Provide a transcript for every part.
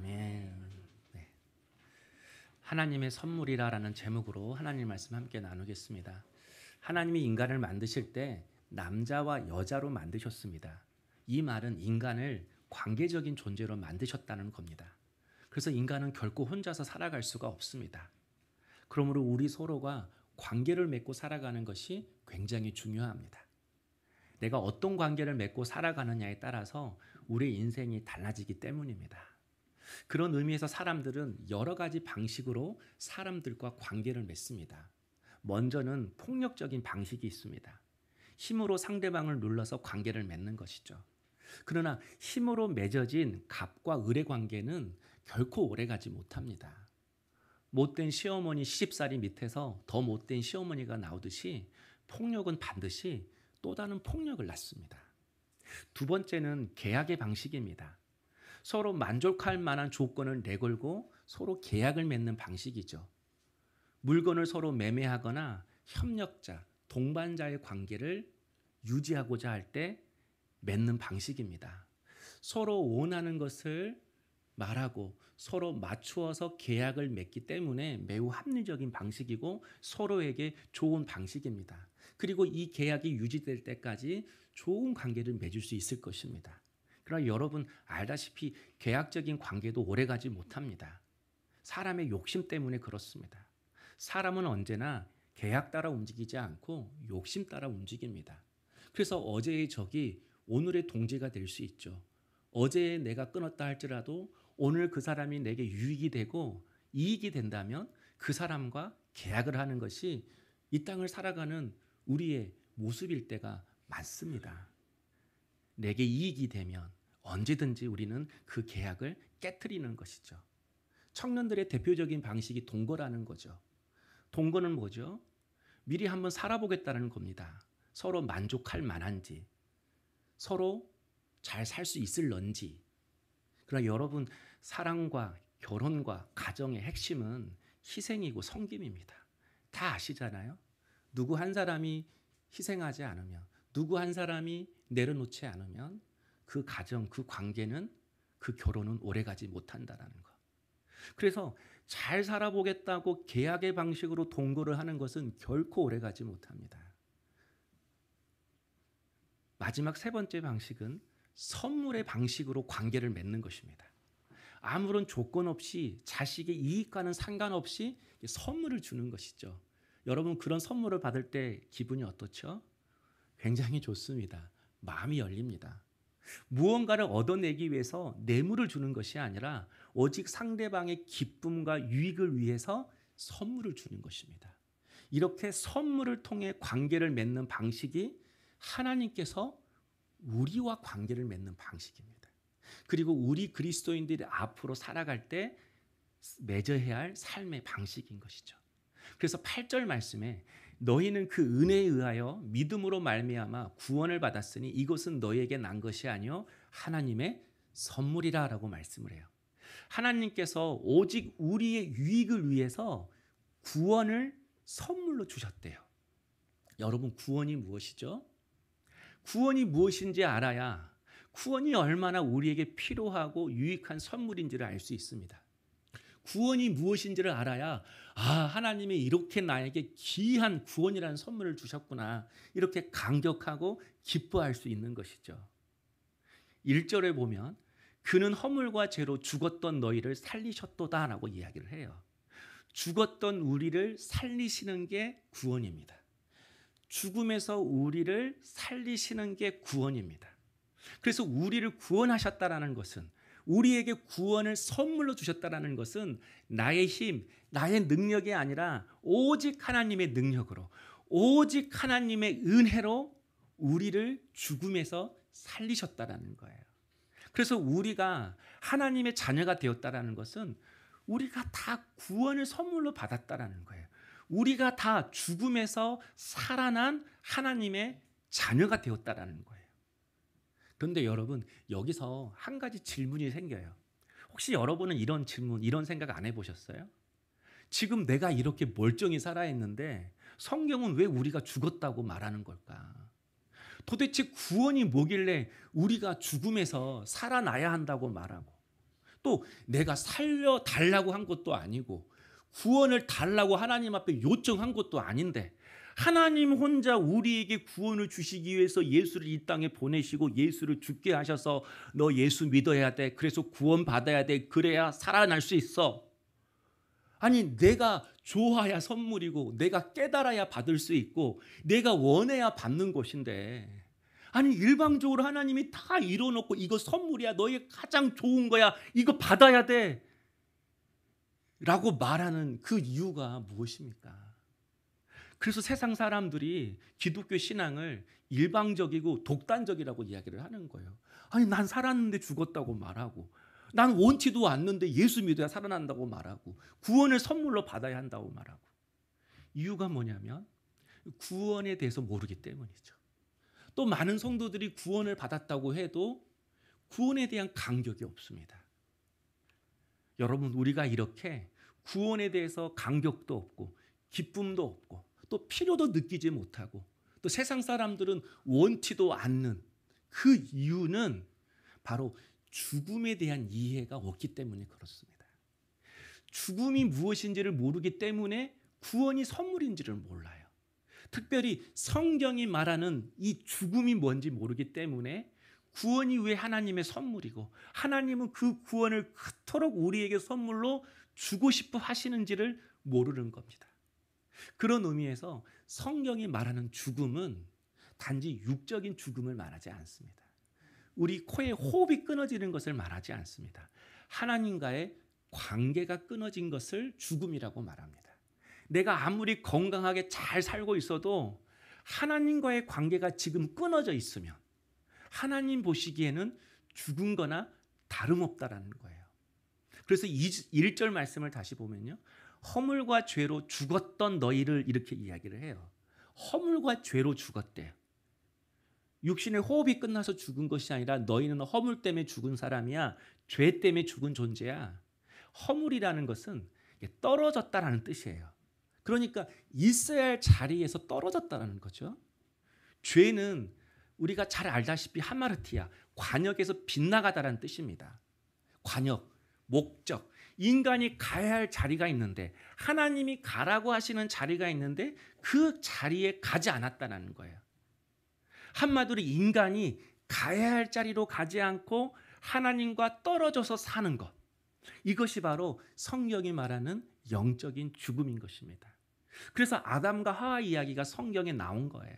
아멘. 네. 하나님의 선물이라라는 제목으로 하나님 말씀 함께 나누겠습니다. 하나님이 인간을 만드실 때 남자와 여자로 만드셨습니다. 이 말은 인간을 관계적인 존재로 만드셨다는 겁니다. 그래서 인간은 결코 혼자서 살아갈 수가 없습니다. 그러므로 우리 서로가 관계를 맺고 살아가는 것이 굉장히 중요합니다. 내가 어떤 관계를 맺고 살아가느냐에 따라서 우리의 인생이 달라지기 때문입니다. 그런 의미에서 사람들은 여러 가지 방식으로 사람들과 관계를 맺습니다. 먼저는 폭력적인 방식이 있습니다. 힘으로 상대방을 눌러서 관계를 맺는 것이죠. 그러나 힘으로 맺어진 갑과 을의 관계는 결코 오래가지 못합니다. 못된 시어머니 시집살이 밑에서 더 못된 시어머니가 나오듯이 폭력은 반드시 또 다른 폭력을 낳습니다. 두 번째는 계약의 방식입니다. 서로 만족할 만한 조건을 내걸고 서로 계약을 맺는 방식이죠. 물건을 서로 매매하거나 협력자, 동반자의 관계를 유지하고자 할 때 맺는 방식입니다. 서로 원하는 것을 말하고 서로 맞추어서 계약을 맺기 때문에 매우 합리적인 방식이고 서로에게 좋은 방식입니다. 그리고 이 계약이 유지될 때까지 좋은 관계를 맺을 수 있을 것입니다. 그러나 여러분 알다시피 계약적인 관계도 오래가지 못합니다. 사람의 욕심 때문에 그렇습니다. 사람은 언제나 계약 따라 움직이지 않고 욕심 따라 움직입니다. 그래서 어제의 적이 오늘의 동지가 될 수 있죠. 어제 내가 끊었다 할지라도 오늘 그 사람이 내게 유익이 되고 이익이 된다면 그 사람과 계약을 하는 것이 이 땅을 살아가는 우리의 모습일 때가 많습니다. 내게 이익이 되면 언제든지 우리는 그 계약을 깨트리는 것이죠. 청년들의 대표적인 방식이 동거라는 거죠. 동거는 뭐죠? 미리 한번 살아보겠다는 겁니다. 서로 만족할 만한지, 서로 잘 살 수 있을런지. 그러나 여러분, 사랑과 결혼과 가정의 핵심은 희생이고 섬김입니다. 다 아시잖아요. 누구 한 사람이 희생하지 않으면, 누구 한 사람이 내려놓지 않으면 그 가정, 그 관계는, 그 결혼은 오래가지 못한다라는 거. 그래서 잘 살아보겠다고 계약의 방식으로 동거를 하는 것은 결코 오래가지 못합니다. 마지막 세 번째 방식은 선물의 방식으로 관계를 맺는 것입니다. 아무런 조건 없이 자식의 이익과는 상관없이 선물을 주는 것이죠. 여러분 그런 선물을 받을 때 기분이 어떻죠? 굉장히 좋습니다. 마음이 열립니다. 무언가를 얻어내기 위해서 뇌물을 주는 것이 아니라 오직 상대방의 기쁨과 유익을 위해서 선물을 주는 것입니다. 이렇게 선물을 통해 관계를 맺는 방식이 하나님께서 우리와 관계를 맺는 방식입니다. 그리고 우리 그리스도인들이 앞으로 살아갈 때 맺어야 할 삶의 방식인 것이죠. 그래서 8절 말씀에 너희는 그 은혜에 의하여 믿음으로 말미암아 구원을 받았으니 이것은 너희에게 난 것이 아니요 하나님의 선물이라라고 말씀을 해요. 하나님께서 오직 우리의 유익을 위해서 구원을 선물로 주셨대요. 여러분 구원이 무엇이죠? 구원이 무엇인지 알아야 구원이 얼마나 우리에게 필요하고 유익한 선물인지를 알 수 있습니다. 구원이 무엇인지를 알아야 하나님이 이렇게 나에게 귀한 구원이라는 선물을 주셨구나 이렇게 감격하고 기뻐할 수 있는 것이죠. 1절에 보면 그는 허물과 죄로 죽었던 너희를 살리셨도다라고 이야기를 해요. 죽었던 우리를 살리시는 게 구원입니다. 죽음에서 우리를 살리시는 게 구원입니다. 그래서 우리를 구원하셨다라는 것은 우리에게 구원을 선물로 주셨다라는 것은 나의 힘, 나의 능력이 아니라 오직 하나님의 능력으로 오직 하나님의 은혜로 우리를 죽음에서 살리셨다라는 거예요. 그래서 우리가 하나님의 자녀가 되었다라는 것은 우리가 다 구원을 선물로 받았다라는 거예요. 우리가 다 죽음에서 살아난 하나님의 자녀가 되었다라는 거예요. 그런데 여러분 여기서 한 가지 질문이 생겨요. 혹시 여러분은 이런 질문, 이런 생각 안 해보셨어요? 지금 내가 이렇게 멀쩡히 살아있는데 성경은 왜 우리가 죽었다고 말하는 걸까? 도대체 구원이 뭐길래 우리가 죽음에서 살아나야 한다고 말하고 또 내가 살려달라고 한 것도 아니고 구원을 달라고 하나님 앞에 요청한 것도 아닌데 하나님 혼자 우리에게 구원을 주시기 위해서 예수를 이 땅에 보내시고 예수를 죽게 하셔서 너 예수 믿어야 돼. 그래서 구원 받아야 돼. 그래야 살아날 수 있어. 아니 내가 좋아야 선물이고 내가 깨달아야 받을 수 있고 내가 원해야 받는 것인데 아니 일방적으로 하나님이 다 이뤄놓고 이거 선물이야. 너의 가장 좋은 거야. 이거 받아야 돼. 라고 말하는 그 이유가 무엇입니까? 그래서 세상 사람들이 기독교 신앙을 일방적이고 독단적이라고 이야기를 하는 거예요. 아니 난 살았는데 죽었다고 말하고 난 원치도 않는데 예수 믿어야 살아난다고 말하고 구원을 선물로 받아야 한다고 말하고 이유가 뭐냐면 구원에 대해서 모르기 때문이죠. 또 많은 성도들이 구원을 받았다고 해도 구원에 대한 감격이 없습니다. 여러분 우리가 이렇게 구원에 대해서 감격도 없고 기쁨도 없고 또 필요도 느끼지 못하고 또 세상 사람들은 원치도 않는 그 이유는 바로 죽음에 대한 이해가 없기 때문에 그렇습니다. 죽음이 무엇인지를 모르기 때문에 구원이 선물인지를 몰라요. 특별히 성경이 말하는 이 죽음이 뭔지 모르기 때문에 구원이 왜 하나님의 선물이고 하나님은 그 구원을 그토록 우리에게 선물로 주고 싶어 하시는지를 모르는 겁니다. 그런 의미에서 성경이 말하는 죽음은 단지 육적인 죽음을 말하지 않습니다. 우리 코에 호흡이 끊어지는 것을 말하지 않습니다. 하나님과의 관계가 끊어진 것을 죽음이라고 말합니다. 내가 아무리 건강하게 잘 살고 있어도 하나님과의 관계가 지금 끊어져 있으면 하나님 보시기에는 죽은 거나 다름없다라는 거예요. 그래서 1절 말씀을 다시 보면요. 허물과 죄로 죽었던 너희를 이렇게 이야기를 해요. 허물과 죄로 죽었대요. 육신의 호흡이 끝나서 죽은 것이 아니라 너희는 허물 때문에 죽은 사람이야. 죄 때문에 죽은 존재야. 허물이라는 것은 떨어졌다라는 뜻이에요. 그러니까 있어야 할 자리에서 떨어졌다라는 거죠. 죄는 우리가 잘 알다시피 하마르티아, 관역에서 빗나가다라는 뜻입니다. 관역, 목적, 인간이 가야 할 자리가 있는데 하나님이 가라고 하시는 자리가 있는데 그 자리에 가지 않았다는 거예요. 한마디로 인간이 가야 할 자리로 가지 않고 하나님과 떨어져서 사는 것. 이것이 바로 성경이 말하는 영적인 죽음인 것입니다. 그래서 아담과 하와 이야기가 성경에 나온 거예요.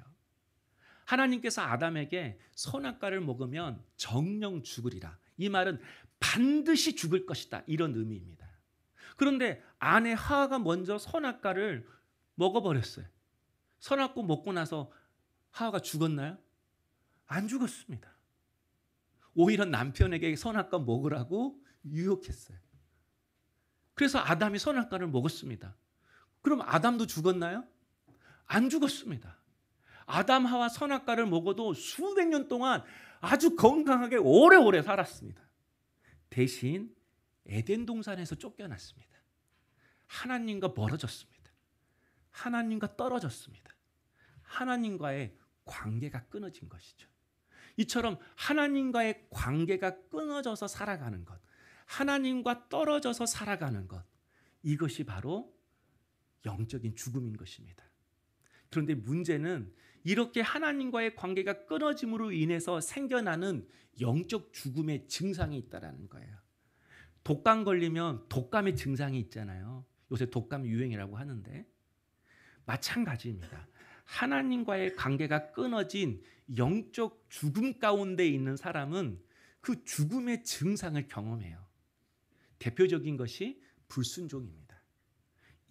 하나님께서 아담에게 선악과를 먹으면 정령 죽으리라. 이 말은 반드시 죽을 것이다. 이런 의미입니다. 그런데 아내 하와가 먼저 선악과를 먹어버렸어요. 선악과 먹고 나서 하와가 죽었나요? 안 죽었습니다. 오히려 남편에게 선악과 먹으라고 유혹했어요. 그래서 아담이 선악과를 먹었습니다. 그럼 아담도 죽었나요? 안 죽었습니다. 아담 하와 선악과를 먹어도 수백 년 동안 아주 건강하게 오래오래 살았습니다. 대신 에덴 동산에서 쫓겨났습니다. 하나님과 멀어졌습니다. 하나님과 떨어졌습니다. 하나님과의 관계가 끊어진 것이죠. 이처럼 하나님과의 관계가 끊어져서 살아가는 것, 하나님과 떨어져서 살아가는 것, 이것이 바로 영적인 죽음인 것입니다. 그런데 문제는 이렇게 하나님과의 관계가 끊어짐으로 인해서 생겨나는 영적 죽음의 증상이 있다는 거예요. 독감 걸리면 독감의 증상이 있잖아요. 요새 독감 유행이라고 하는데 마찬가지입니다. 하나님과의 관계가 끊어진 영적 죽음 가운데 있는 사람은 그 죽음의 증상을 경험해요. 대표적인 것이 불순종입니다.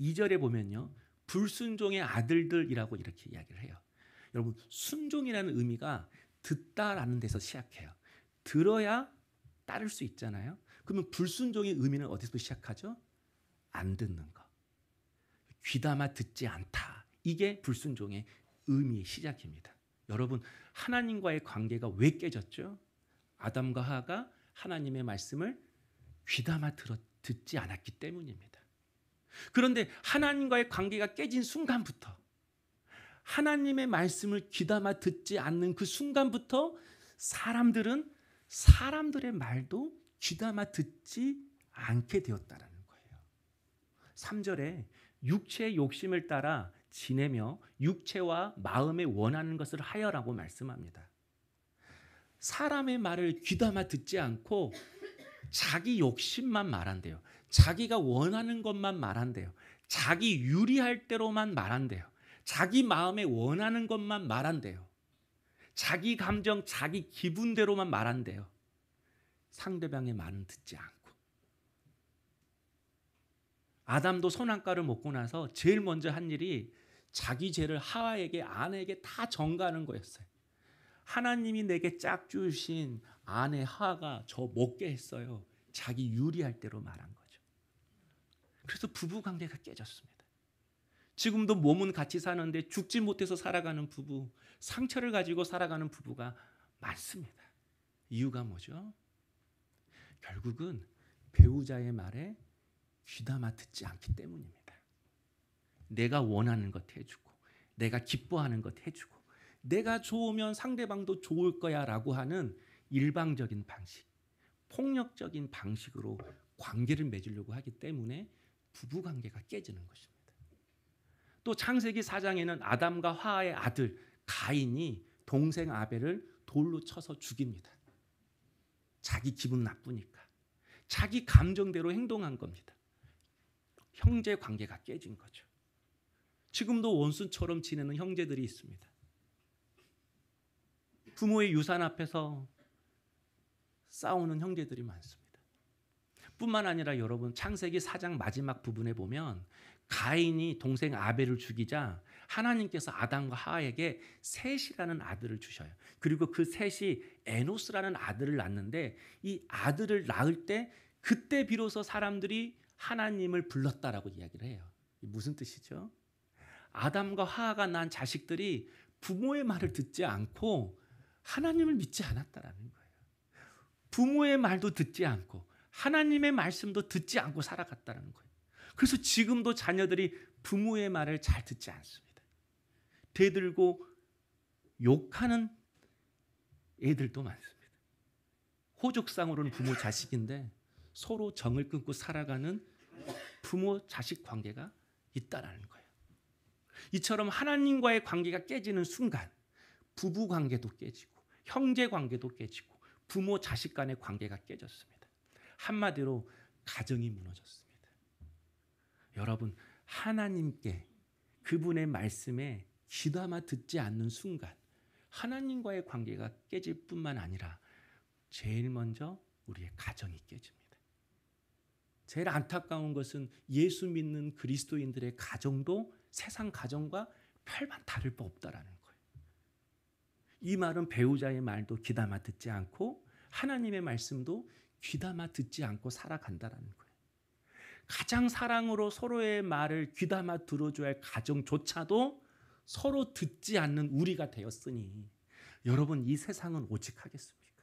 2절에 보면요. 불순종의 아들들이라고 이렇게 이야기를 해요. 여러분 순종이라는 의미가 듣다라는 데서 시작해요. 들어야 따를 수 있잖아요. 그러면 불순종의 의미는 어디서 시작하죠? 안 듣는 거. 귀담아 듣지 않다. 이게 불순종의 의미의 시작입니다. 여러분 하나님과의 관계가 왜 깨졌죠? 아담과 하와가 하나님의 말씀을 귀담아 듣지 않았기 때문입니다. 그런데 하나님과의 관계가 깨진 순간부터 하나님의 말씀을 귀담아 듣지 않는 그 순간부터 사람들은 사람들의 말도 귀담아 듣지 않게 되었다라는 거예요. 3절에 육체의 욕심을 따라 지내며 육체와 마음에 원하는 것을 하여라고 말씀합니다. 사람의 말을 귀담아 듣지 않고 자기 욕심만 말한대요. 자기가 원하는 것만 말한대요. 자기 유리할 대로만 말한대요. 자기 마음에 원하는 것만 말한대요. 자기 감정, 자기 기분대로만 말한대요. 상대방의 말은 듣지 않고. 아담도 선악과를 먹고 나서 제일 먼저 한 일이 자기 죄를 하와에게, 아내에게 다 전가하는 거였어요. 하나님이 내게 짝 주신 아내 하와가 저 먹게 했어요. 자기 유리할 대로 말한 거죠. 그래서 부부 관계가 깨졌습니다. 지금도 몸은 같이 사는데 죽지 못해서 살아가는 부부, 상처를 가지고 살아가는 부부가 많습니다. 이유가 뭐죠? 결국은 배우자의 말에 귀담아 듣지 않기 때문입니다. 내가 원하는 것 해주고, 내가 기뻐하는 것 해주고, 내가 좋으면 상대방도 좋을 거야 라고 하는 일방적인 방식, 폭력적인 방식으로 관계를 맺으려고 하기 때문에 부부관계가 깨지는 것입니다. 또 창세기 4장에는 아담과 하와의 아들 가인이 동생 아벨을 돌로 쳐서 죽입니다. 자기 기분 나쁘니까. 자기 감정대로 행동한 겁니다. 형제 관계가 깨진 거죠. 지금도 원수처럼 지내는 형제들이 있습니다. 부모의 유산 앞에서 싸우는 형제들이 많습니다. 뿐만 아니라 여러분, 창세기 4장 마지막 부분에 보면 가인이 동생 아벨을 죽이자 하나님께서 아담과 하와에게 셋이라는 아들을 주셔요. 그리고 그 셋이 에노스라는 아들을 낳는데, 이 아들을 낳을 때 그때 비로소 사람들이 하나님을 불렀다라고 이야기를 해요. 무슨 뜻이죠? 아담과 하와가 낳은 자식들이 부모의 말을 듣지 않고 하나님을 믿지 않았다라는 거예요. 부모의 말도 듣지 않고 하나님의 말씀도 듣지 않고 살아갔다는 거예요. 그래서 지금도 자녀들이 부모의 말을 잘 듣지 않습니다. 대들고 욕하는 애들도 많습니다. 호족상으로는 부모 자식인데 서로 정을 끊고 살아가는 부모 자식 관계가 있다라는 거예요. 이처럼 하나님과의 관계가 깨지는 순간 부부 관계도 깨지고 형제 관계도 깨지고 부모 자식 간의 관계가 깨졌습니다. 한마디로 가정이 무너졌습니다. 여러분, 하나님께, 그분의 말씀에 귀담아 듣지 않는 순간 하나님과의 관계가 깨질 뿐만 아니라 제일 먼저 우리의 가정이 깨집니다. 제일 안타까운 것은 예수 믿는 그리스도인들의 가정도 세상 가정과 별반 다를 바 없다라는 거예요. 이 말은 배우자의 말도 귀담아 듣지 않고 하나님의 말씀도 귀담아 듣지 않고 살아간다라는 거예요. 가장 사랑으로 서로의 말을 귀담아 들어줘야 할 가정조차도 서로 듣지 않는 우리가 되었으니 여러분, 이 세상은 오직 하겠습니까?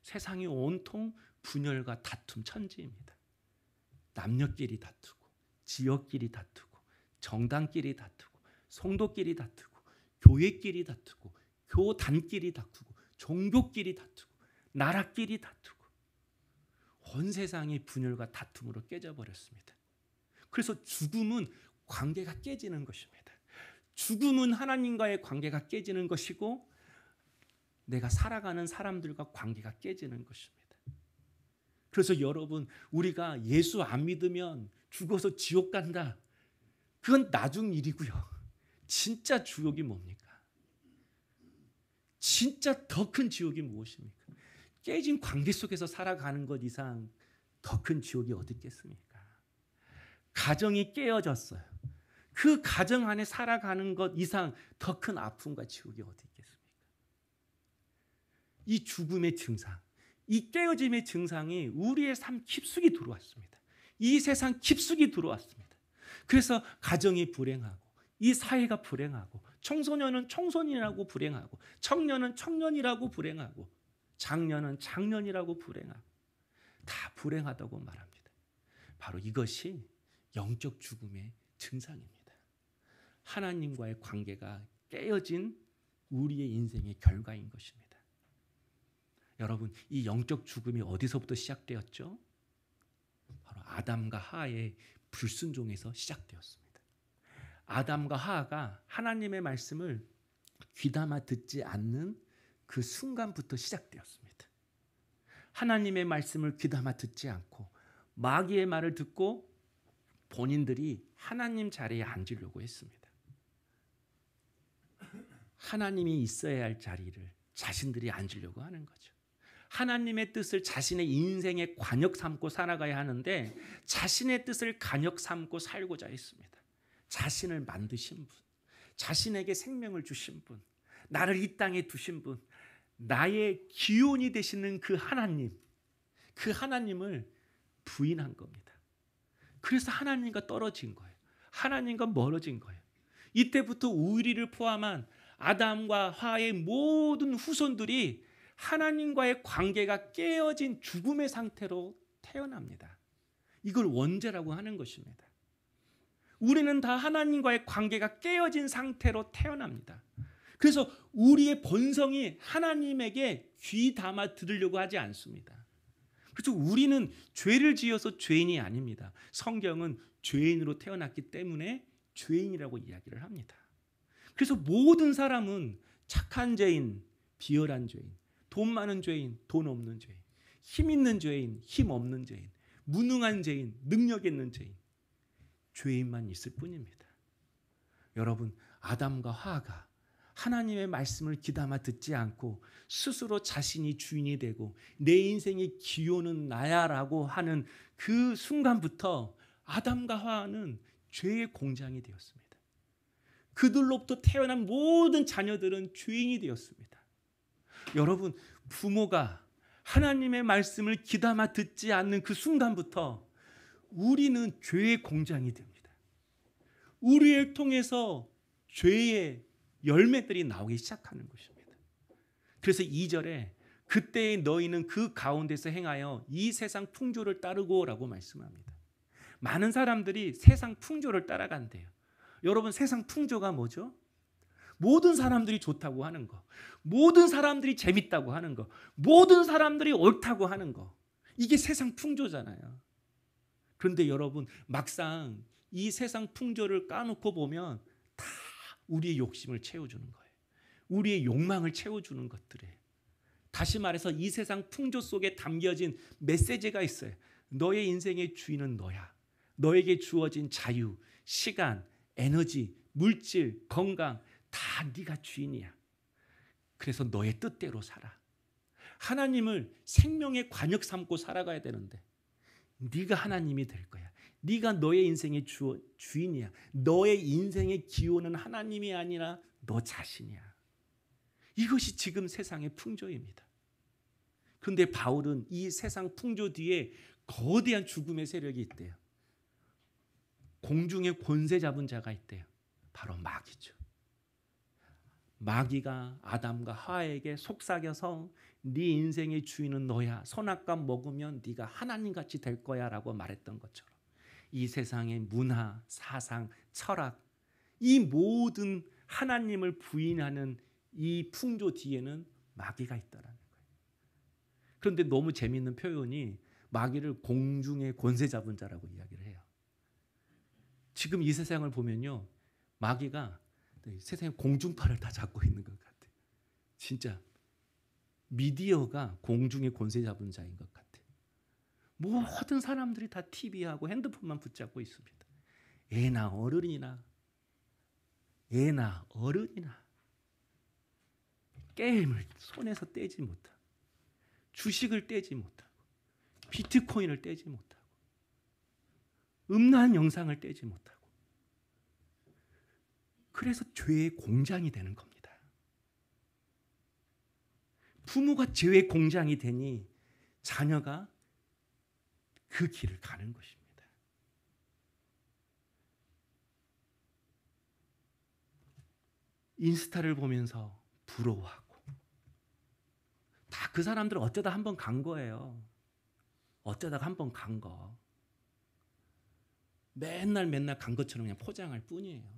세상이 온통 분열과 다툼 천지입니다. 남녀끼리 다투고 지역끼리 다투고 정당끼리 다투고 성도끼리 다투고 교회끼리 다투고 교단끼리 다투고 종교끼리 다투고 나라끼리 다투고 온 세상이 분열과 다툼으로 깨져버렸습니다. 그래서 죽음은 관계가 깨지는 것입니다. 죽음은 하나님과의 관계가 깨지는 것이고 내가 살아가는 사람들과 관계가 깨지는 것입니다. 그래서 여러분, 우리가 예수 안 믿으면 죽어서 지옥 간다. 그건 나중 일이고요. 진짜 지옥이 뭡니까? 진짜 더 큰 지옥이 무엇입니까? 깨진 관계 속에서 살아가는 것 이상 더 큰 지옥이 어디 있겠습니까? 가정이 깨어졌어요. 그 가정 안에 살아가는 것 이상 더 큰 아픔과 지옥이 어디 있겠습니까? 이 죽음의 증상, 이 깨어짐의 증상이 우리의 삶 깊숙이 들어왔습니다. 이 세상 깊숙이 들어왔습니다. 그래서 가정이 불행하고 이 사회가 불행하고 청소년은 청소년이라고 불행하고 청년은 청년이라고 불행하고 장년은 장년이라고 불행하고 다 불행하다고 말합니다. 바로 이것이 영적 죽음의 증상입니다. 하나님과의 관계가 깨어진 우리의 인생의 결과인 것입니다. 여러분, 이 영적 죽음이 어디서부터 시작되었죠? 바로 아담과 하와의 불순종에서 시작되었습니다. 아담과 하와가 하나님의 말씀을 귀담아 듣지 않는 그 순간부터 시작되었습니다. 하나님의 말씀을 귀담아 듣지 않고 마귀의 말을 듣고 본인들이 하나님 자리에 앉으려고 했습니다. 하나님이 있어야 할 자리를 자신들이 앉으려고 하는 거죠. 하나님의 뜻을 자신의 인생의 관역 삼고 살아가야 하는데 자신의 뜻을 관역 삼고 살고자 했습니다. 자신을 만드신 분, 자신에게 생명을 주신 분, 나를 이 땅에 두신 분, 나의 기원이 되시는 그 하나님을 부인한 겁니다. 그래서 하나님과 떨어진 거예요. 하나님과 멀어진 거예요. 이때부터 우리를 포함한 아담과 하와의 모든 후손들이 하나님과의 관계가 깨어진 죽음의 상태로 태어납니다. 이걸 원죄라고 하는 것입니다. 우리는 다 하나님과의 관계가 깨어진 상태로 태어납니다. 그래서 우리의 본성이 하나님에게 귀 담아 들으려고 하지 않습니다. 그래서 우리는 죄를 지어서 죄인이 아닙니다. 성경은 죄인으로 태어났기 때문에 죄인이라고 이야기를 합니다. 그래서 모든 사람은 착한 죄인, 비열한 죄인, 돈 많은 죄인, 돈 없는 죄인, 힘 있는 죄인, 힘 없는 죄인, 무능한 죄인, 능력 있는 죄인, 죄인만 있을 뿐입니다. 여러분, 아담과 하와가 하나님의 말씀을 귀담아 듣지 않고 스스로 자신이 주인이 되고 내 인생의 기호는 나야라고 하는 그 순간부터 아담과 하와는 죄의 공장이 되었습니다. 그들로부터 태어난 모든 자녀들은 죄인이 되었습니다. 여러분, 부모가 하나님의 말씀을 귀담아 듣지 않는 그 순간부터 우리는 죄의 공장이 됩니다. 우리를 통해서 죄의 열매들이 나오기 시작하는 것입니다. 그래서 2절에 그때의 너희는 그 가운데서 행하여 이 세상 풍조를 따르고라고 말씀합니다. 많은 사람들이 세상 풍조를 따라간대요. 여러분, 세상 풍조가 뭐죠? 모든 사람들이 좋다고 하는 거, 모든 사람들이 재밌다고 하는 거, 모든 사람들이 옳다고 하는 거, 이게 세상 풍조잖아요. 그런데 여러분, 막상 이 세상 풍조를 까놓고 보면 다 우리의 욕심을 채워주는 거예요. 우리의 욕망을 채워주는 것들이에요. 다시 말해서 이 세상 풍조 속에 담겨진 메시지가 있어요. 너의 인생의 주인은 너야. 너에게 주어진 자유, 시간, 에너지, 물질, 건강 다 네가 주인이야. 그래서 너의 뜻대로 살아. 하나님을 생명의 관역 삼고 살아가야 되는데 네가 하나님이 될 거야. 네가 너의 인생의 주인이야. 너의 인생의 기호는 하나님이 아니라 너 자신이야. 이것이 지금 세상의 풍조입니다. 그런데 바울은 이 세상 풍조 뒤에 거대한 죽음의 세력이 있대요. 공중의 권세 잡은 자가 있대요. 바로 마귀죠. 마귀가 아담과 하와에게 속삭여서 네 인생의 주인은 너야. 선악과 먹으면 네가 하나님같이 될 거야 라고 말했던 것처럼 이 세상의 문화, 사상, 철학, 이 모든 하나님을 부인하는 이 풍조 뒤에는 마귀가 있다라는 거예요. 그런데 너무 재미있는 표현이 마귀를 공중의 권세 잡은 자라고 이야기를 해요. 지금 이 세상을 보면요, 마귀가 세상의 공중파를 다 잡고 있는 것 같아요. 진짜 미디어가 공중의 권세 잡은 자인 것 같아요. 모든 사람들이 다 TV하고 핸드폰만 붙잡고 있습니다. 애나 어른이나 게임을 손에서 떼지 못하고 주식을 떼지 못하고 비트코인을 떼지 못하고 음란한 영상을 떼지 못하고 그래서 죄의 공장이 되는 겁니다. 부모가 죄의 공장이 되니 자녀가 그 길을 가는 것입니다. 인스타를 보면서 부러워하고 다 그 사람들은 어쩌다 한번 간 거예요. 어쩌다가 한번 간 거. 맨날 간 것처럼 그냥 포장할 뿐이에요.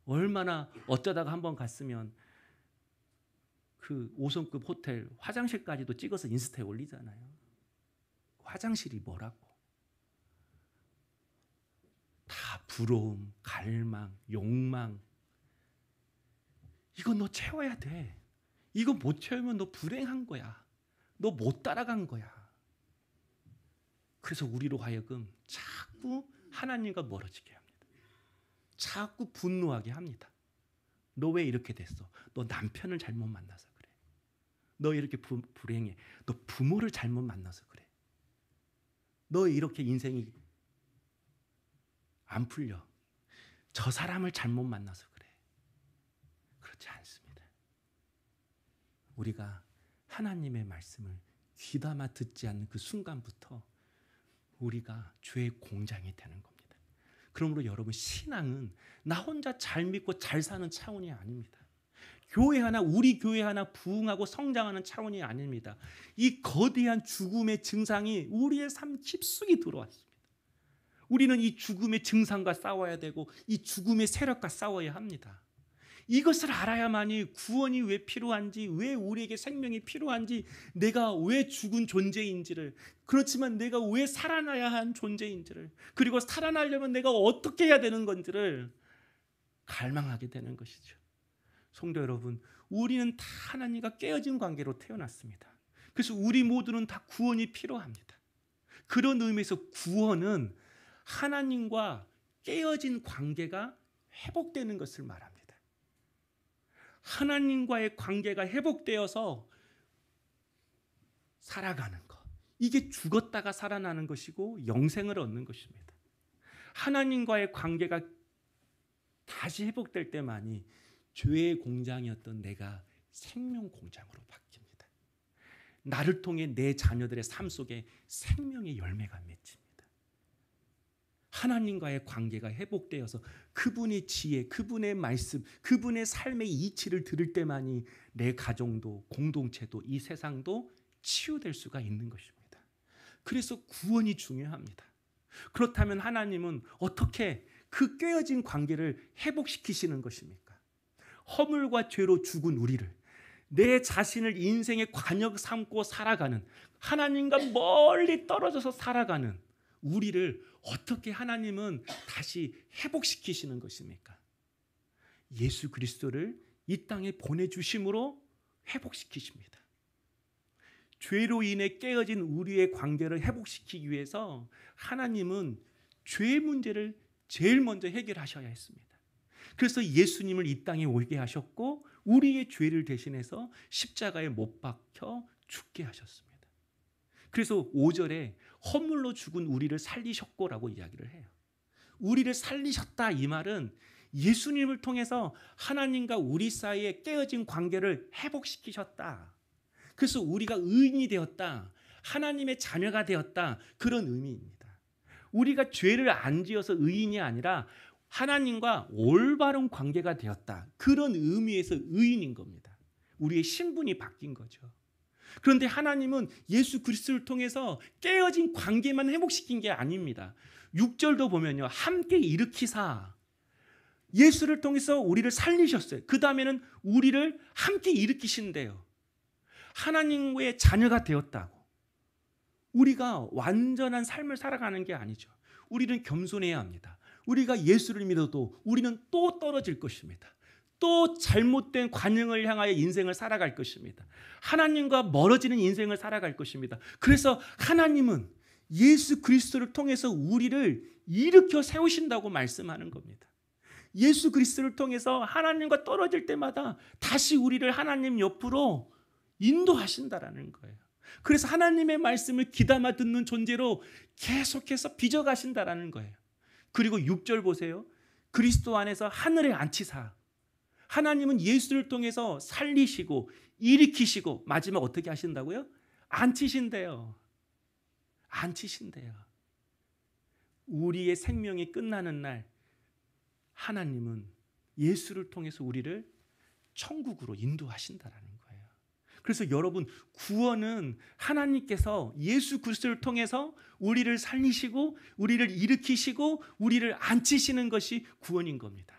얼마나 어쩌다가 한번 갔으면 그 5성급 호텔 화장실까지도 찍어서 인스타에 올리잖아요. 화장실이 뭐라고? 다 부러움, 갈망, 욕망. 이거 너 채워야 돼. 이거 못 채우면 너 불행한 거야. 너 못 따라간 거야. 그래서 우리로 하여금 자꾸 하나님과 멀어지게 합니다. 자꾸 분노하게 합니다. 너 왜 이렇게 됐어? 너 남편을 잘못 만나서 그래. 너 이렇게 불행해. 너 부모를 잘못 만나서 그래. 너 이렇게 인생이 안 풀려. 저 사람을 잘못 만나서 그래. 그렇지 않습니다. 우리가 하나님의 말씀을 귀담아 듣지 않는 그 순간부터 우리가 죄의 공장이 되는 겁니다. 그러므로 여러분, 신앙은 나 혼자 잘 믿고 잘 사는 차원이 아닙니다. 교회 하나, 우리 교회 하나 부흥하고 성장하는 차원이 아닙니다. 이 거대한 죽음의 증상이 우리의 삶 깊숙이 들어왔습니다. 우리는 이 죽음의 증상과 싸워야 되고 이 죽음의 세력과 싸워야 합니다. 이것을 알아야만이 구원이 왜 필요한지, 왜 우리에게 생명이 필요한지, 내가 왜 죽은 존재인지를, 그렇지만 내가 왜 살아나야 한 존재인지를, 그리고 살아나려면 내가 어떻게 해야 되는 건지를 갈망하게 되는 것이죠. 성도 여러분, 우리는 다 하나님과 깨어진 관계로 태어났습니다. 그래서 우리 모두는 다 구원이 필요합니다. 그런 의미에서 구원은 하나님과 깨어진 관계가 회복되는 것을 말합니다. 하나님과의 관계가 회복되어서 살아가는 것, 이게 죽었다가 살아나는 것이고 영생을 얻는 것입니다. 하나님과의 관계가 다시 회복될 때만이 죄의 공장이었던 내가 생명 공장으로 바뀝니다. 나를 통해 내 자녀들의 삶 속에 생명의 열매가 맺힙니다. 하나님과의 관계가 회복되어서 그분의 지혜, 그분의 말씀, 그분의 삶의 이치를 들을 때만이 내 가정도, 공동체도, 이 세상도 치유될 수가 있는 것입니다. 그래서 구원이 중요합니다. 그렇다면 하나님은 어떻게 그 깨어진 관계를 회복시키시는 것입니까? 허물과 죄로 죽은 우리를, 내 자신을 인생의 관역 삼고 살아가는, 하나님과 멀리 떨어져서 살아가는 우리를 어떻게 하나님은 다시 회복시키시는 것입니까? 예수 그리스도를 이 땅에 보내주심으로 회복시키십니다. 죄로 인해 깨어진 우리의 관계를 회복시키기 위해서 하나님은 죄의 문제를 제일 먼저 해결하셔야 했습니다. 그래서 예수님을 이 땅에 오게 하셨고 우리의 죄를 대신해서 십자가에 못 박혀 죽게 하셨습니다. 그래서 5절에 허물로 죽은 우리를 살리셨고라고 이야기를 해요. 우리를 살리셨다, 이 말은 예수님을 통해서 하나님과 우리 사이에 깨어진 관계를 회복시키셨다. 그래서 우리가 의인이 되었다, 하나님의 자녀가 되었다, 그런 의미입니다. 우리가 죄를 안 지어서 의인이 아니라 하나님과 올바른 관계가 되었다, 그런 의미에서 의인인 겁니다. 우리의 신분이 바뀐 거죠. 그런데 하나님은 예수 그리스도를 통해서 깨어진 관계만 회복시킨 게 아닙니다. 6절도 보면요, 함께 일으키사, 예수를 통해서 우리를 살리셨어요. 그 다음에는 우리를 함께 일으키신대요. 하나님의 자녀가 되었다고. 우리가 완전한 삶을 살아가는 게 아니죠. 우리는 겸손해야 합니다. 우리가 예수를 믿어도 우리는 또 떨어질 것입니다. 또 잘못된 관행을 향하여 인생을 살아갈 것입니다. 하나님과 멀어지는 인생을 살아갈 것입니다. 그래서 하나님은 예수 그리스도를 통해서 우리를 일으켜 세우신다고 말씀하는 겁니다. 예수 그리스도를 통해서 하나님과 떨어질 때마다 다시 우리를 하나님 옆으로 인도하신다라는 거예요. 그래서 하나님의 말씀을 귀담아 듣는 존재로 계속해서 빚어가신다라는 거예요. 그리고 6절 보세요. 그리스도 안에서 하늘에 앉히사, 하나님은 예수를 통해서 살리시고 일으키시고 마지막 어떻게 하신다고요? 앉히신대요. 앉히신대요. 우리의 생명이 끝나는 날 하나님은 예수를 통해서 우리를 천국으로 인도하신다라는 거예요. 그래서 여러분, 구원은 하나님께서 예수 그리스도를 통해서 우리를 살리시고 우리를 일으키시고 우리를 앉히시는 것이 구원인 겁니다.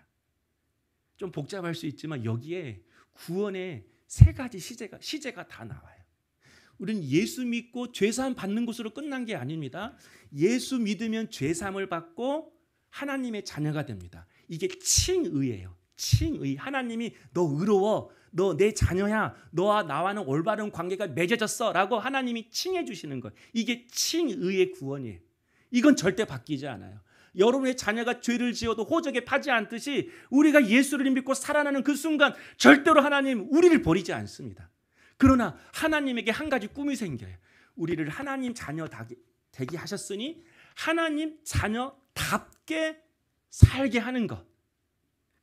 좀 복잡할 수 있지만 여기에 구원의 세 가지 시제가 다 나와요. 우리는 예수 믿고 죄사함 받는 것으로 끝난 게 아닙니다. 예수 믿으면 죄사함을 받고 하나님의 자녀가 됩니다. 이게 칭의예요. 칭의. 하나님이 너 의로워, 너 내 자녀야, 너와 나와는 올바른 관계가 맺어졌어 라고 하나님이 칭해 주시는 거예요. 이게 칭의의 구원이에요. 이건 절대 바뀌지 않아요. 여러분의 자녀가 죄를 지어도 호적에 파지 않듯이 우리가 예수를 믿고 살아나는 그 순간 절대로 하나님 우리를 버리지 않습니다. 그러나 하나님에게 한 가지 꿈이 생겨요. 우리를 하나님 자녀 되게 하셨으니 하나님 자녀답게 살게 하는 것.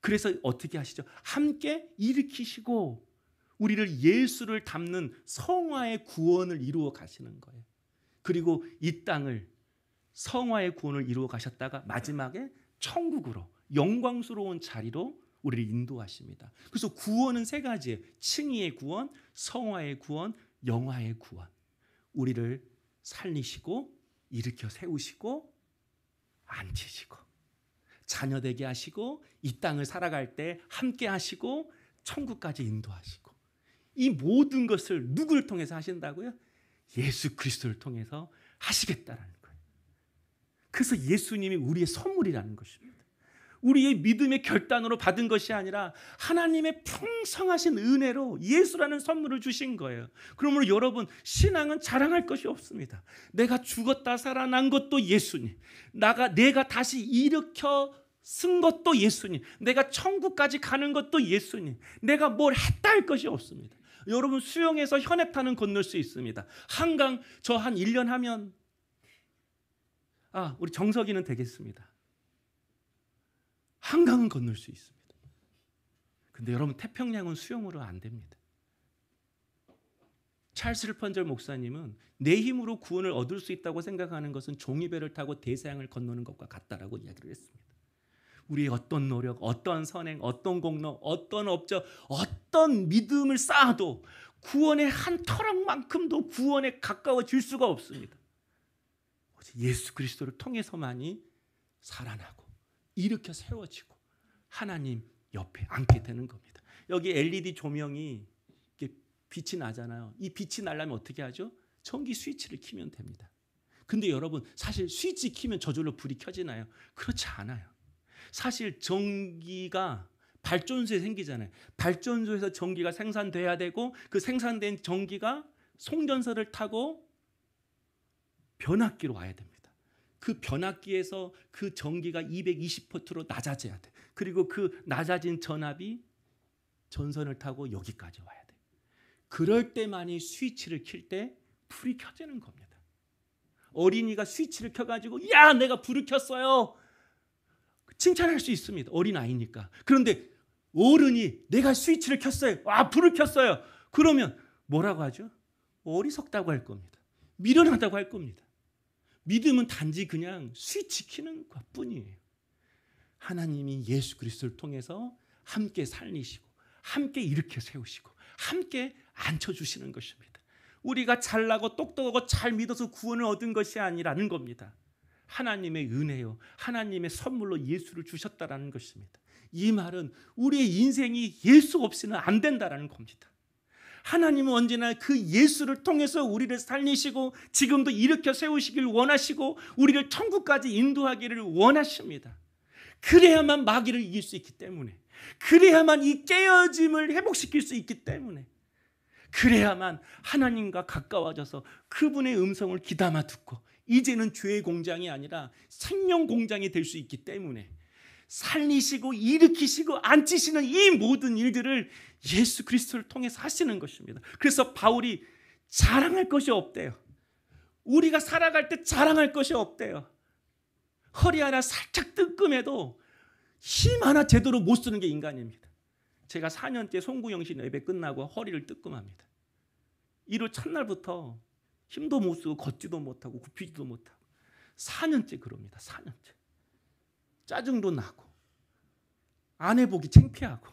그래서 어떻게 하시죠? 함께 일으키시고 우리를 예수를 닮는 성화의 구원을 이루어 가시는 거예요. 그리고 이 땅을 성화의 구원을 이루어 가셨다가 마지막에 천국으로 영광스러운 자리로 우리를 인도하십니다. 그래서 구원은 세 가지예요. 칭의의 구원, 성화의 구원, 영화의 구원. 우리를 살리시고 일으켜 세우시고 앉히시고 자녀 되게 하시고 이 땅을 살아갈 때 함께 하시고 천국까지 인도하시고 이 모든 것을 누구를 통해서 하신다고요? 예수 그리스도를 통해서 하시겠다라는 거예요. 그래서 예수님이 우리의 선물이라는 것입니다. 우리의 믿음의 결단으로 받은 것이 아니라 하나님의 풍성하신 은혜로 예수라는 선물을 주신 거예요. 그러므로 여러분 신앙은 자랑할 것이 없습니다. 내가 죽었다 살아난 것도 예수님, 내가 다시 일으켜 쓴 것도 예수님, 내가 천국까지 가는 것도 예수님, 내가 뭘 했다 할 것이 없습니다. 여러분 수영에서 현해탄은 건널 수 있습니다. 한강 저 한 1년 하면 우리 정석이는 되겠습니다. 한강은 건널 수 있습니다. 근데 여러분 태평양은 수영으로 안 됩니다. 찰스 스펀저 목사님은 내 힘으로 구원을 얻을 수 있다고 생각하는 것은 종이배를 타고 대서양을 건너는 것과 같다라고 이야기를 했습니다. 우리의 어떤 노력, 어떤 선행, 어떤 공로, 어떤 업적, 어떤 믿음을 쌓아도 구원의 한 터럭만큼도 구원에 가까워질 수가 없습니다. 예수 그리스도를 통해서만이 살아나고 일으켜 세워지고 하나님 옆에 앉게 되는 겁니다. 여기 LED 조명이 이렇게 빛이 나잖아요. 이 빛이 나려면 어떻게 하죠? 전기 스위치를 켜면 됩니다. 근데 여러분 사실 스위치 켜면 저절로 불이 켜지나요? 그렇지 않아요. 사실 전기가 발전소에 생기잖아요. 발전소에서 전기가 생산돼야 되고 그 생산된 전기가 송전선을 타고 변압기로 와야 됩니다. 그 변압기에서 그 전기가 220V로 낮아져야 돼. 그리고 그 낮아진 전압이 전선을 타고 여기까지 와야 돼. 그럴 때만이 스위치를 켤 때 불이 켜지는 겁니다. 어린이가 스위치를 켜가지고 야 내가 불을 켰어요. 칭찬할 수 있습니다. 어린아이니까. 그런데 어른이 내가 스위치를 켰어요. 불을 켰어요. 그러면 뭐라고 하죠? 어리석다고 할 겁니다. 미련하다고 할 겁니다. 믿음은 단지 그냥 스위치 켜는 것뿐이에요. 하나님이 예수 그리스도를 통해서 함께 살리시고 함께 일으켜 세우시고 함께 앉혀주시는 것입니다. 우리가 잘나고 똑똑하고 잘 믿어서 구원을 얻은 것이 아니라는 겁니다. 하나님의 은혜요, 하나님의 선물로 예수를 주셨다라는 것입니다. 이 말은 우리의 인생이 예수 없이는 안 된다라는 겁니다. 하나님은 언제나 그 예수를 통해서 우리를 살리시고 지금도 일으켜 세우시길 원하시고 우리를 천국까지 인도하기를 원하십니다. 그래야만 마귀를 이길 수 있기 때문에, 그래야만 이 깨어짐을 회복시킬 수 있기 때문에, 그래야만 하나님과 가까워져서 그분의 음성을 귀담아 듣고 이제는 죄의 공장이 아니라 생명 공장이 될 수 있기 때문에 살리시고 일으키시고 앉히시는 이 모든 일들을 예수 그리스도를 통해서 하시는 것입니다. 그래서 바울이 자랑할 것이 없대요. 우리가 살아갈 때 자랑할 것이 없대요. 허리 하나 살짝 뜨끔해도 힘 하나 제대로 못 쓰는 게 인간입니다. 제가 4년째 송구영신 예배 끝나고 허리를 뜨끔합니다. 1월 첫날부터 힘도 못 쓰고 걷지도 못하고 굽히지도 못하고 4년째 그럽니다. 4년째. 짜증도 나고 아내 보기 창피하고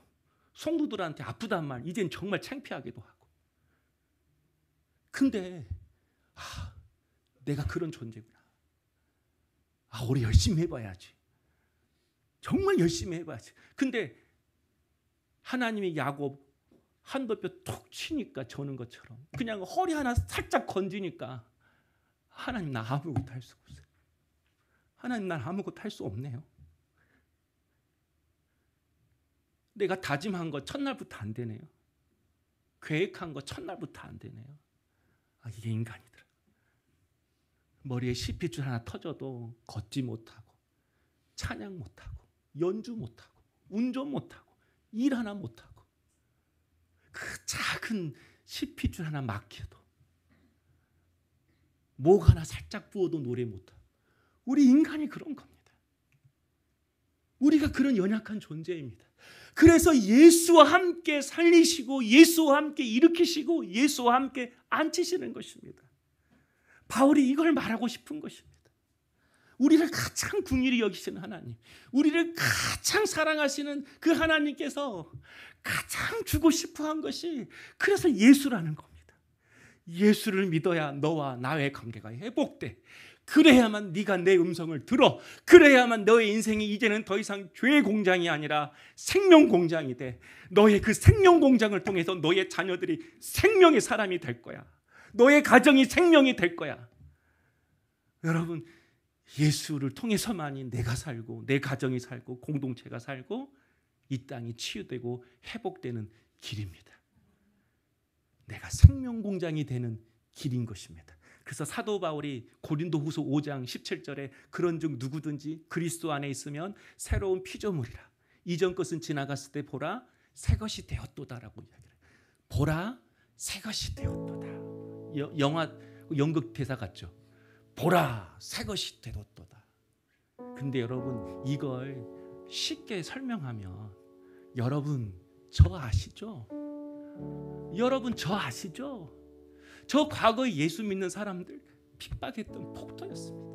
성도들한테 아프단 말 이젠 정말 창피하기도 하고. 근데 내가 그런 존재구나. 우리 열심히 해봐야지. 정말 열심히 해봐야지. 근데 하나님이 야곱 한도뼈 톡 치니까 저는 것처럼 그냥 허리 하나 살짝 건지니까 하나님 나 아무것도 할 수가 없어요. 하나님 난 아무것도 할 수 없네요. 내가 다짐한 거 첫날부터 안 되네요. 계획한 거 첫날부터 안 되네요. 이게 인간이더라. 머리에 CP줄 하나 터져도 걷지 못하고 찬양 못하고 연주 못하고 운전 못하고 일 하나 못하고 그 작은 CP줄 하나 막혀도 목 하나 살짝 부어도 노래 못하고 우리 인간이 그런 겁니다. 우리가 그런 연약한 존재입니다. 그래서 예수와 함께 살리시고 예수와 함께 일으키시고 예수와 함께 앉히시는 것입니다. 바울이 이걸 말하고 싶은 것입니다. 우리를 가장 긍휼히 여기시는 하나님, 우리를 가장 사랑하시는 그 하나님께서 가장 주고 싶어한 것이 그래서 예수라는 겁니다. 예수를 믿어야 너와 나의 관계가 회복돼. 그래야만 네가 내 음성을 들어. 그래야만 너의 인생이 이제는 더 이상 죄의 공장이 아니라 생명 공장이 돼. 너의 그 생명 공장을 통해서 너의 자녀들이 생명의 사람이 될 거야. 너의 가정이 생명이 될 거야. 여러분, 예수를 통해서만이 내가 살고 내 가정이 살고 공동체가 살고 이 땅이 치유되고 회복되는 길입니다. 내가 생명 공장이 되는 길인 것입니다. 그래서 사도 바울이 고린도후서 5장 17절에 그런즉 누구든지 그리스도 안에 있으면 새로운 피조물이라. 이전 것은 지나갔을 때 보라 새 것이 되었도다라고 이야기를 해요. 보라 새 것이 되었도다. 영화 연극 대사 같죠. 보라 새 것이 되었도다. 근데 여러분 이걸 쉽게 설명하면 여러분 저 아시죠? 여러분 저 아시죠? 저 과거에 예수 믿는 사람들 핍박했던 폭도였습니다.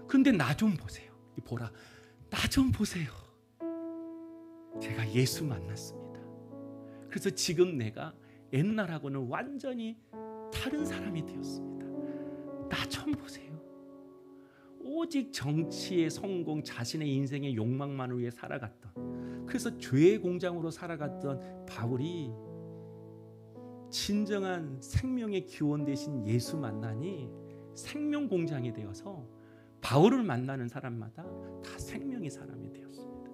그런데 나 좀 보세요. 보라, 나 좀 보세요. 제가 예수 만났습니다. 그래서 지금 내가 옛날하고는 완전히 다른 사람이 되었습니다. 나 좀 보세요. 오직 정치의 성공, 자신의 인생의 욕망만을 위해 살아갔던, 그래서 죄의 공장으로 살아갔던 바울이 진정한 생명의 기원 되신 예수 만나니 생명 공장이 되어서 바울을 만나는 사람마다 다 생명의 사람이 되었습니다.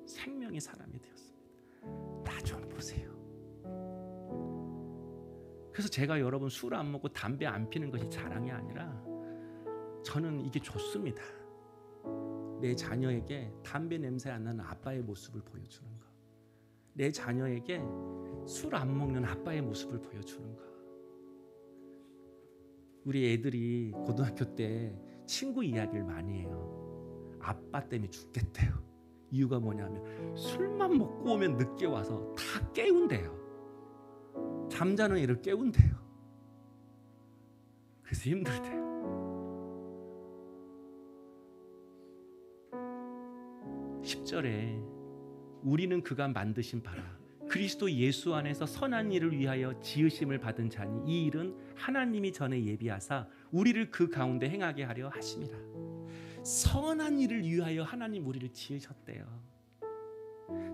생명의 사람이 되었습니다. 나 좀 보세요. 그래서 제가 여러분 술 안 먹고 담배 안 피는 것이 자랑이 아니라 저는 이게 좋습니다. 내 자녀에게 담배 냄새 안 나는 아빠의 모습을 보여주는 거, 내 자녀에게 술 안 먹는 아빠의 모습을 보여주는 거. 우리 애들이 고등학교 때 친구 이야기를 많이 해요. 아빠 때문에 죽겠대요. 이유가 뭐냐면 술만 먹고 오면 늦게 와서 다 깨운대요. 잠자는 애를 깨운대요. 그래서 힘들대요. (10절에) 우리는 그가 만드신 바라 그리스도 예수 안에서 선한 일을 위하여 지으심을 받은 자니 이 일은 하나님이 전에 예비하사 우리를 그 가운데 행하게 하려 하심이라. 선한 일을 위하여 하나님 우리를 지으셨대요.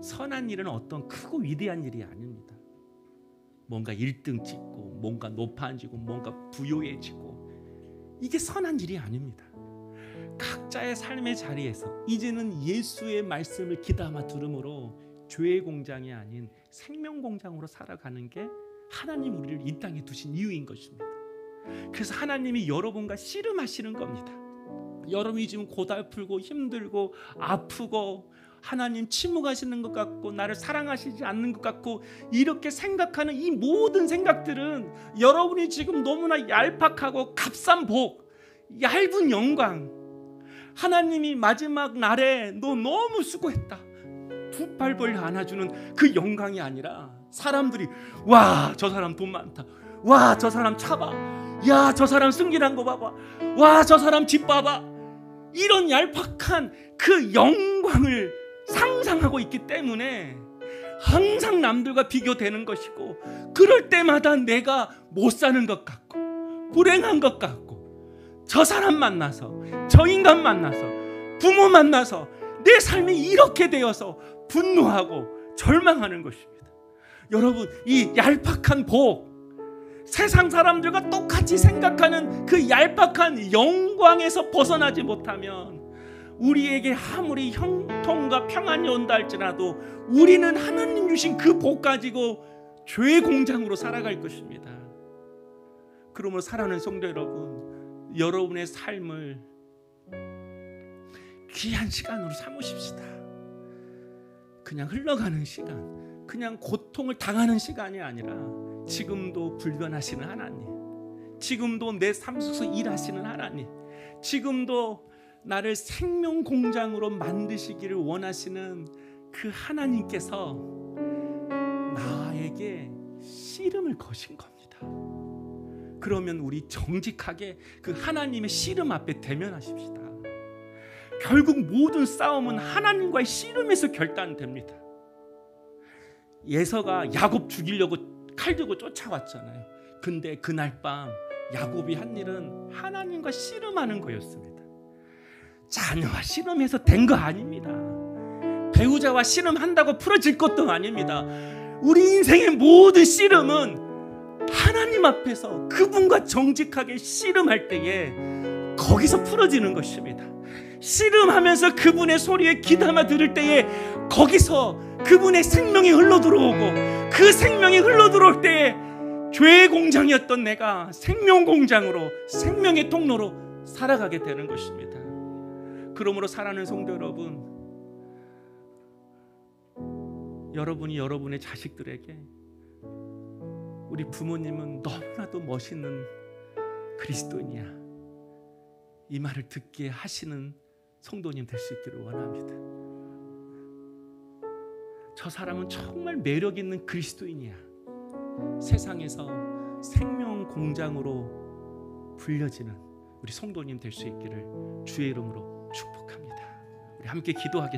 선한 일은 어떤 크고 위대한 일이 아닙니다. 뭔가 1등 찍고 뭔가 높아지고 뭔가 부유해지고 이게 선한 일이 아닙니다. 각자의 삶의 자리에서 이제는 예수의 말씀을 귀담아 들음으로 죄의 공장이 아닌 생명 공장으로 살아가는 게 하나님 우리를 이 땅에 두신 이유인 것입니다. 그래서 하나님이 여러분과 씨름하시는 겁니다. 여러분이 지금 고달프고 힘들고 아프고 하나님 침묵하시는 것 같고 나를 사랑하시지 않는 것 같고 이렇게 생각하는 이 모든 생각들은 여러분이 지금 너무나 얄팍하고 값싼 복, 얇은 영광, 하나님이 마지막 날에 너 너무 수고했다 두 팔 벌려 안아주는 그 영광이 아니라 사람들이 와 저 사람 돈 많다, 와 저 사람 차 봐, 야 저 사람 승진한 거 봐봐, 와 저 사람 집 봐봐, 이런 얄팍한 그 영광을 상상하고 있기 때문에 항상 남들과 비교되는 것이고 그럴 때마다 내가 못 사는 것 같고 불행한 것 같고 저 사람 만나서 저 인간 만나서 부모 만나서 내 삶이 이렇게 되어서 분노하고 절망하는 것입니다. 여러분, 이 얄팍한 복, 세상 사람들과 똑같이 생각하는 그 얄팍한 영광에서 벗어나지 못하면 우리에게 아무리 형통과 평안이 온다 할지라도 우리는 하나님 주신 그 복 가지고 죄의 공장으로 살아갈 것입니다. 그러므로 사랑하는 성도 여러분, 여러분의 삶을 귀한 시간으로 삼으십시다. 그냥 흘러가는 시간, 그냥 고통을 당하는 시간이 아니라 지금도 불변하시는 하나님, 지금도 내 삶 속에서 일하시는 하나님, 지금도 나를 생명 공장으로 만드시기를 원하시는 그 하나님께서 나에게 씨름을 거신 겁니다. 그러면 우리 정직하게 그 하나님의 씨름 앞에 대면하십시다. 결국 모든 싸움은 하나님과의 씨름에서 결단됩니다. 예서가 야곱 죽이려고 칼 들고 쫓아왔잖아요. 근데 그날 밤 야곱이 한 일은 하나님과 씨름하는 거였습니다. 자녀와 씨름해서 된 거 아닙니다. 배우자와 씨름한다고 풀어질 것도 아닙니다. 우리 인생의 모든 씨름은 하나님 앞에서 그분과 정직하게 씨름할 때에 거기서 풀어지는 것입니다. 씨름하면서 그분의 소리에 귀담아 들을 때에 거기서 그분의 생명이 흘러들어오고, 그 생명이 흘러들어올 때에 죄의 공장이었던 내가 생명 공장으로, 생명의 통로로 살아가게 되는 것입니다. 그러므로 사랑하는 성도 여러분, 여러분이 여러분의 자식들에게 우리 부모님은 너무나도 멋있는 그리스도인이야, 이 말을 듣게 하시는 성도님 될 수 있기를 원합니다. 저 사람은 정말 매력 있는 그리스도인이야, 세상에서 생명 공장으로 불려지는 우리 성도님 될 수 있기를 주의 이름으로 축복합니다. 우리 함께 기도하겠습니다.